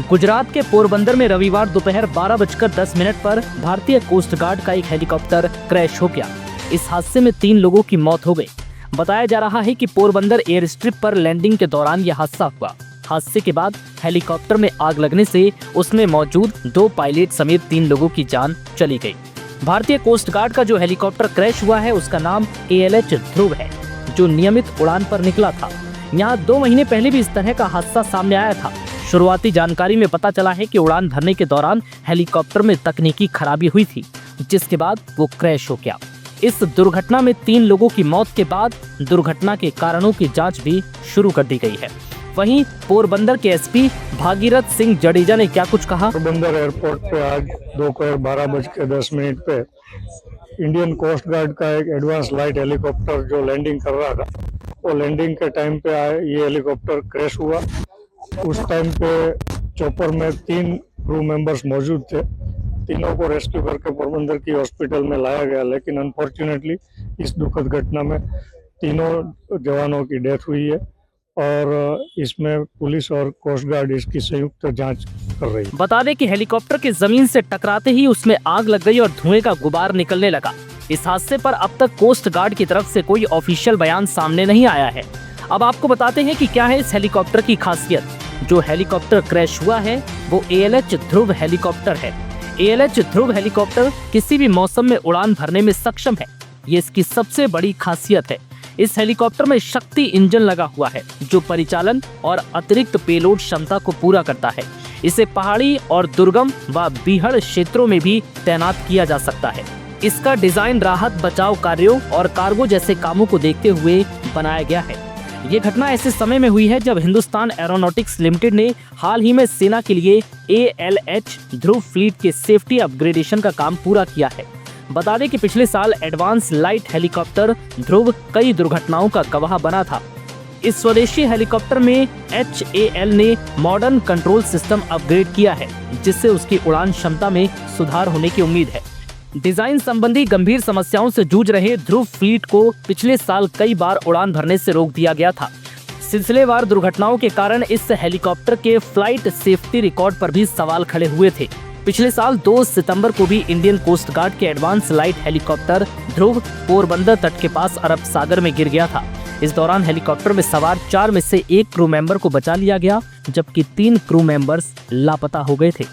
गुजरात के पोरबंदर में रविवार दोपहर 12:10 पर भारतीय कोस्ट गार्ड का एक हेलीकॉप्टर क्रैश हो गया। इस हादसे में 3 लोगों की मौत हो गई। बताया जा रहा है कि पोरबंदर एयर स्ट्रिप पर लैंडिंग के दौरान यह हादसा हुआ। हादसे के बाद हेलीकॉप्टर में आग लगने से उसमें मौजूद 2 पायलट समेत 3 लोगों की जान चली गई। भारतीय कोस्ट गार्ड का जो हेलीकॉप्टर क्रैश हुआ है उसका नाम ALH ध्रुव है, जो नियमित उड़ान पर निकला था। यहाँ 2 महीने पहले भी इस तरह का हादसा सामने आया था। शुरुआती जानकारी में पता चला है कि उड़ान भरने के दौरान हेलीकॉप्टर में तकनीकी खराबी हुई थी, जिसके बाद वो क्रैश हो गया। इस दुर्घटना में 3 लोगों की मौत के बाद दुर्घटना के कारणों की जांच भी शुरू कर दी गई है। वहीं पोरबंदर के SP भागीरथ सिंह जडेजा ने क्या कुछ कहा। पोरबंदर एयरपोर्ट पे आज दोपहर 12:10 पे इंडियन कोस्ट गार्ड का एक एडवांस लाइट हेलीकॉप्टर जो लैंडिंग कर रहा था, वो लैंडिंग के टाइम पे ये हेलीकॉप्टर क्रैश हुआ। उस टाइम पे चॉपर में 3 क्रू मेंबर्स मौजूद थे। तीनों को रेस्क्यू करके पोरबंदर की हॉस्पिटल में लाया गया, लेकिन अनफॉर्चुनेटली इस दुखद घटना में तीनों जवानों की डेथ हुई है और इसमें पुलिस और कोस्ट गार्ड इसकी संयुक्त जांच कर रही है। बता दें कि हेलीकॉप्टर के जमीन से टकराते ही उसमें आग लग गई और धुएं का गुबार निकलने लगा। इस हादसे पर अब तक कोस्ट गार्ड की तरफ से कोई ऑफिशियल बयान सामने नहीं आया है। अब आपको बताते हैं कि क्या है इस हेलीकॉप्टर की खासियत। जो हेलीकॉप्टर क्रैश हुआ है वो ALH ध्रुव हेलीकॉप्टर है। ALH ध्रुव हेलीकॉप्टर किसी भी मौसम में उड़ान भरने में सक्षम है, ये इसकी सबसे बड़ी खासियत है। इस हेलीकॉप्टर में शक्ति इंजन लगा हुआ है, जो परिचालन और अतिरिक्त पेलोड क्षमता को पूरा करता है। इसे पहाड़ी और दुर्गम व बीहड़ क्षेत्रों में भी तैनात किया जा सकता है। इसका डिजाइन राहत बचाव कार्यों और कार्गो जैसे कामों को देखते हुए बनाया गया है। ये घटना ऐसे समय में हुई है जब हिंदुस्तान एरोनॉटिक्स लिमिटेड ने हाल ही में सेना के लिए ALH ध्रुव फ्लीट के सेफ्टी अपग्रेडेशन का काम पूरा किया है। बता दें कि पिछले साल एडवांस लाइट हेलीकॉप्टर ध्रुव कई दुर्घटनाओं का गवाह बना था। इस स्वदेशी हेलीकॉप्टर में HAL ने मॉडर्न कंट्रोल सिस्टम अपग्रेड किया है, जिससे उसकी उड़ान क्षमता में सुधार होने की उम्मीद है। डिजाइन संबंधी गंभीर समस्याओं से जूझ रहे ध्रुव फ्लीट को पिछले साल कई बार उड़ान भरने से रोक दिया गया था। सिलसिलेवार दुर्घटनाओं के कारण इस हेलीकॉप्टर के फ्लाइट सेफ्टी रिकॉर्ड पर भी सवाल खड़े हुए थे। पिछले साल 2 सितंबर को भी इंडियन कोस्ट गार्ड के एडवांस लाइट हेलीकॉप्टर ध्रुव पोरबंदर तट के पास अरब सागर में गिर गया था। इस दौरान हेलीकॉप्टर में सवार 4 में से 1 क्रू मेंबर को बचा लिया गया, जबकि 3 क्रू मेंबर्स लापता हो गए थे।